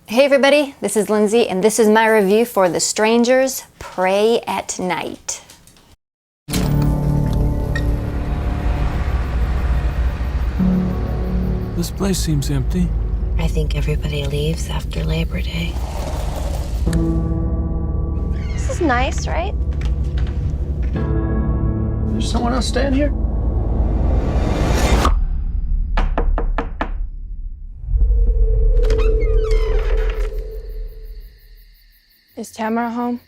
Hey everybody, this is Lindsay and this is my review for The Strangers Pray at Night. This place seems empty. I think everybody leaves after Labor Day. This is nice, right? There's someone else staying here? Is Tamara home?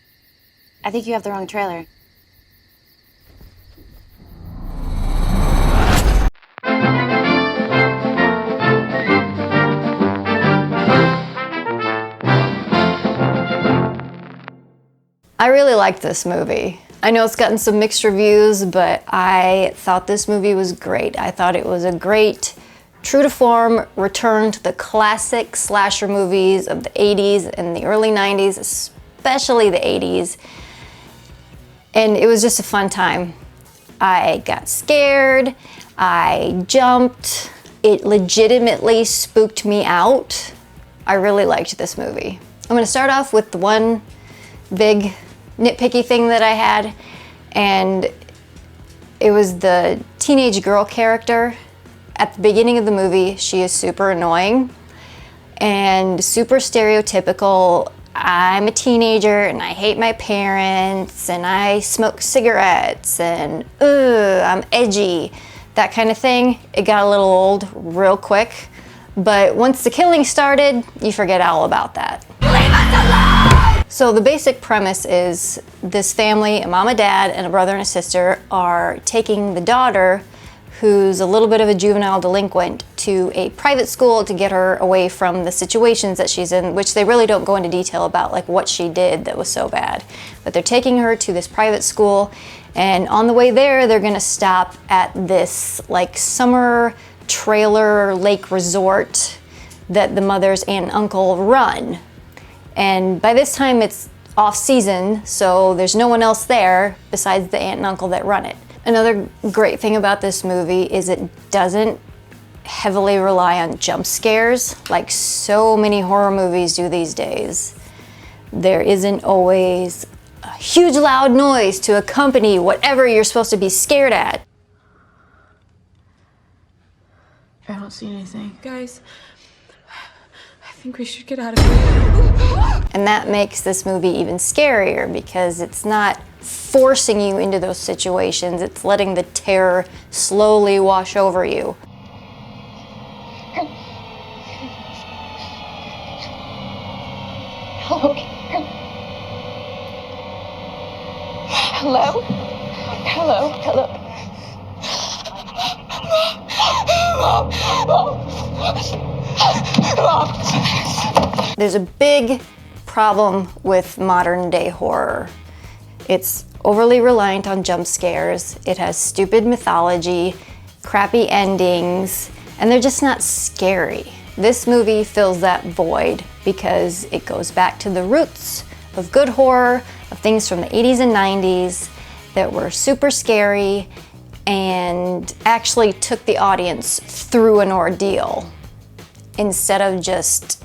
I think you have the wrong trailer. I really liked this movie. I know it's gotten some mixed reviews, but I thought this movie was great. I thought it was a great, true to form return to the classic slasher movies of the 80s and the early 90s, especially the 80s. And it was just a fun time. I got scared, I jumped, it legitimately spooked me out. I really liked this movie. I'm gonna start off with the one big nitpicky thing that I had, and it was the teenage girl character. At the beginning of the movie, she is super annoying and super stereotypical. I'm a teenager and I hate my parents and I smoke cigarettes and I'm edgy, that kind of thing. It got a little old real quick, but once the killing started, you forget all about that. Leave us alone! So the basic premise is this family, a mom, a dad, and a brother and a sister, are taking the daughter, who's a little bit of a juvenile delinquent, to a private school to get her away from the situations that she's in, which they really don't go into detail about, like what she did that was so bad. But they're taking her to this private school, and on the way there, they're gonna stop at this like summer trailer lake resort that the mother's aunt and uncle run. And by this time it's off season, so there's no one else there besides the aunt and uncle that run it. Another great thing about this movie is it doesn't heavily rely on jump scares like so many horror movies do these days. There isn't always a huge loud noise to accompany whatever you're supposed to be scared at. I don't see anything. Guys, I think we should get out of here. And that makes this movie even scarier because it's not forcing you into those situations, it's letting the terror slowly wash over you. Hello? Hello? Hello? Hello? There's a big problem with modern day horror. It's overly reliant on jump scares, it has stupid mythology, crappy endings, and they're just not scary. This movie fills that void because it goes back to the roots of good horror, of things from the 80s and 90s that were super scary and actually took the audience through an ordeal instead of just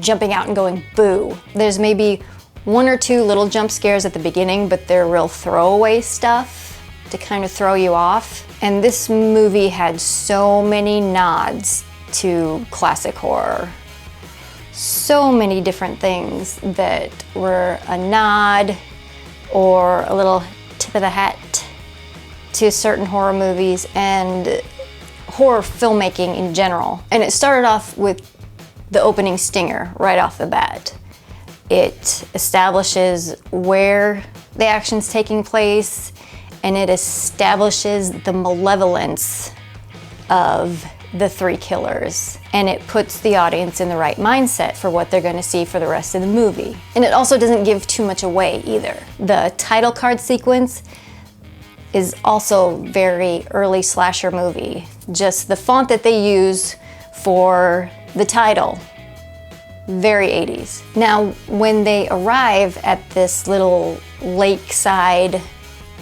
jumping out and going boo. There's maybe one or two little jump scares at the beginning, but they're real throwaway stuff to kind of throw you off. And this movie had so many nods to classic horror. So many different things that were a nod or a little tip of the hat to certain horror movies and horror filmmaking in general. And it started off with the opening stinger right off the bat. It establishes where the action's taking place, and it establishes the malevolence of the three killers. And it puts the audience in the right mindset for what they're gonna see for the rest of the movie. And it also doesn't give too much away either. The title card sequence is also very early slasher movie. Just the font that they use for the title, very 80s. Now, when they arrive at this little lakeside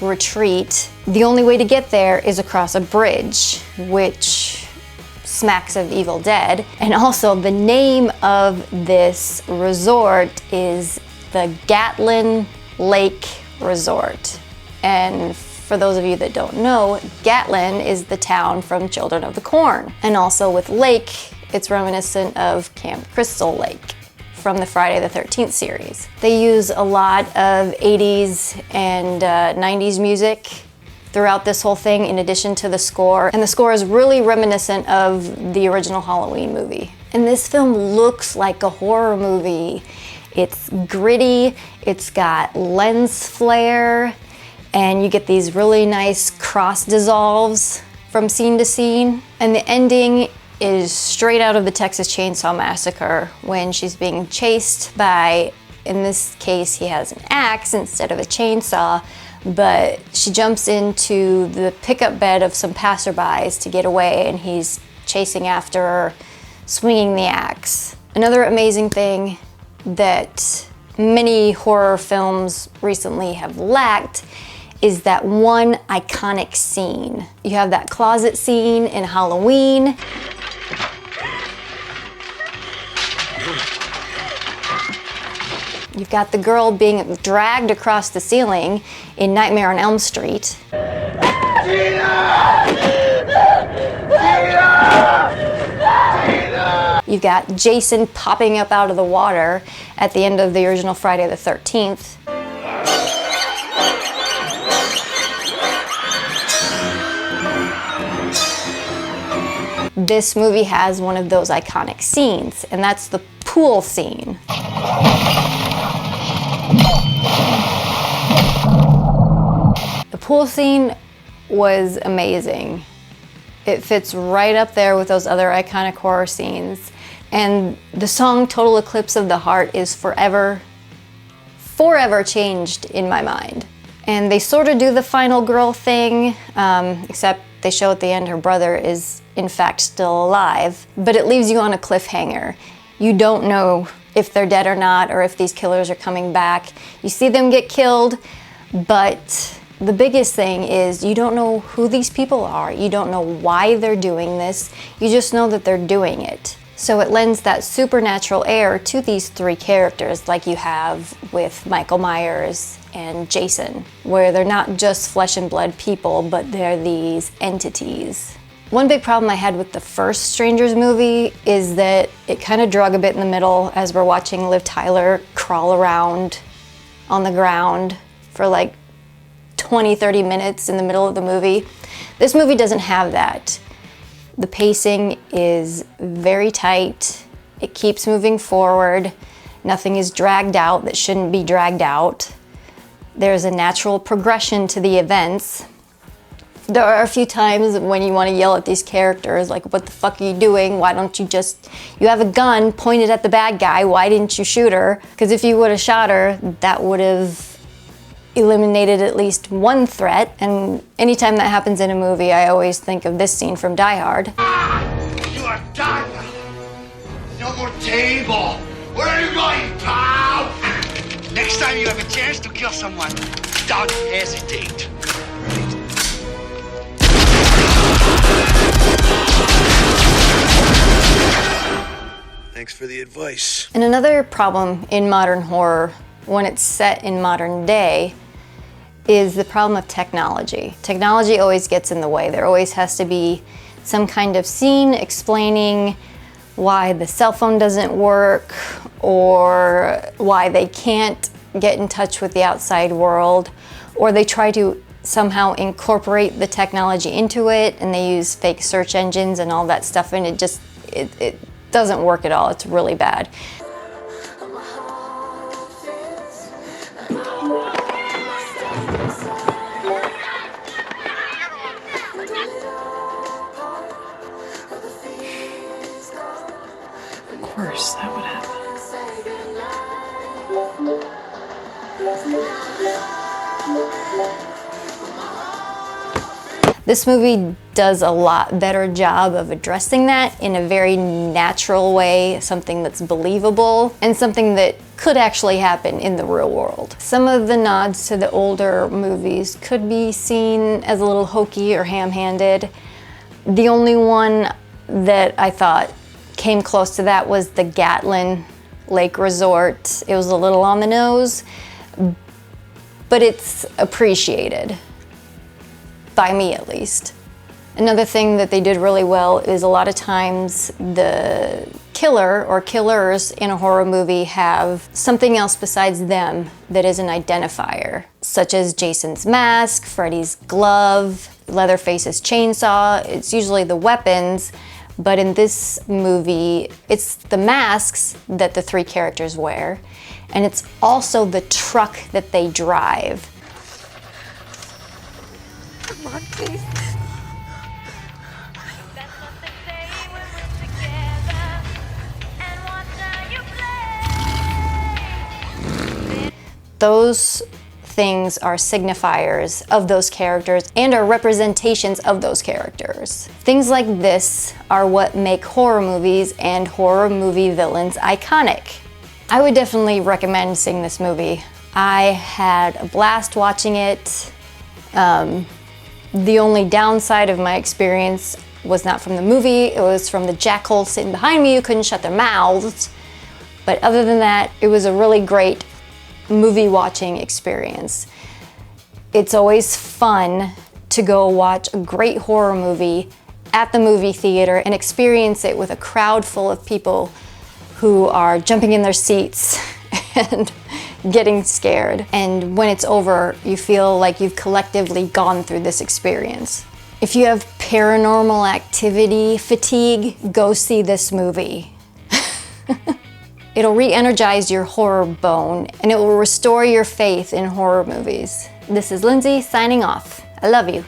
retreat, the only way to get there is across a bridge, which smacks of Evil Dead. And also the name of this resort is the Gatlin Lake Resort. And for those of you that don't know, Gatlin is the town from Children of the Corn. And also with lake, it's reminiscent of Camp Crystal Lake from the Friday the 13th series. They use a lot of 80s and 90s music throughout this whole thing in addition to the score. And the score is really reminiscent of the original Halloween movie. And this film looks like a horror movie. It's gritty, it's got lens flare, and you get these really nice cross dissolves from scene to scene. And the ending is straight out of the Texas Chainsaw Massacre when she's being chased by, in this case, he has an axe instead of a chainsaw, but she jumps into the pickup bed of some passerbys to get away, and he's chasing after her, swinging the axe. Another amazing thing that many horror films recently have lacked is that one iconic scene. You have that closet scene in Halloween. You've got the girl being dragged across the ceiling in Nightmare on Elm Street. You've got Jason popping up out of the water at the end of the original Friday the 13th. This movie has one of those iconic scenes, and that's the pool scene. The pool scene was amazing. It fits right up there with those other iconic horror scenes. And the song Total Eclipse of the Heart is forever changed in my mind. And they sort of do the final girl thing, except they show at the end her brother is in fact still alive, but it leaves you on a cliffhanger. You don't know if they're dead or not, or if these killers are coming back. You see them get killed, but the biggest thing is you don't know who these people are. You don't know why they're doing this. You just know that they're doing it. So it lends that supernatural air to these three characters like you have with Michael Myers and Jason, where they're not just flesh and blood people, but they're these entities. One big problem I had with the first Strangers movie is that it kind of drug a bit in the middle as we're watching Liv Tyler crawl around on the ground for like 20-30 minutes in the middle of the movie. This movie doesn't have that. The pacing is very tight. It keeps moving forward. Nothing is dragged out that shouldn't be dragged out. There's a natural progression to the events. There are a few times when you want to yell at these characters, like, what the fuck are you doing? Why don't you just, you have a gun pointed at the bad guy, why didn't you shoot her? Because if you would have shot her, that would have eliminated at least one threat. And anytime that happens in a movie, I always think of this scene from Die Hard. You are done. No more table. Where are you going, pal? Next time you have a chance to kill someone, don't hesitate. Thanks for the advice. And another problem in modern horror, when it's set in modern day, is the problem of technology. Technology always gets in the way. There always has to be some kind of scene explaining why the cell phone doesn't work or why they can't get in touch with the outside world, or they try to somehow incorporate the technology into it and they use fake search engines and all that stuff, and it doesn't work at all. It's really bad. Of course, that would happen. This movie does a lot better job of addressing that in a very natural way, something that's believable and something that could actually happen in the real world. Some of the nods to the older movies could be seen as a little hokey or ham-handed. The only one that I thought came close to that was the Gatlin Lake Resort. It was a little on the nose, but it's appreciated, by me at least. Another thing that they did really well is a lot of times the killer or killers in a horror movie have something else besides them that is an identifier, such as Jason's mask, Freddy's glove, Leatherface's chainsaw. It's usually the weapons, but in this movie, it's the masks that the three characters wear, and it's also the truck that they drive. Come on, please. Those things are signifiers of those characters and are representations of those characters. Things like this are what make horror movies and horror movie villains iconic. I would definitely recommend seeing this movie. I had a blast watching it. The only downside of my experience was not from the movie, it was from the jackals sitting behind me who couldn't shut their mouths. But other than that, it was a really great movie watching experience. It's always fun to go watch a great horror movie at the movie theater and experience it with a crowd full of people who are jumping in their seats and getting scared. And when it's over, you feel like you've collectively gone through this experience. If you have paranormal activity fatigue, go see this movie. It'll re-energize your horror bone, and it will restore your faith in horror movies. This is Lindsay signing off. I love you.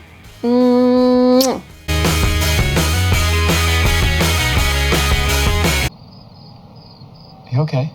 You okay?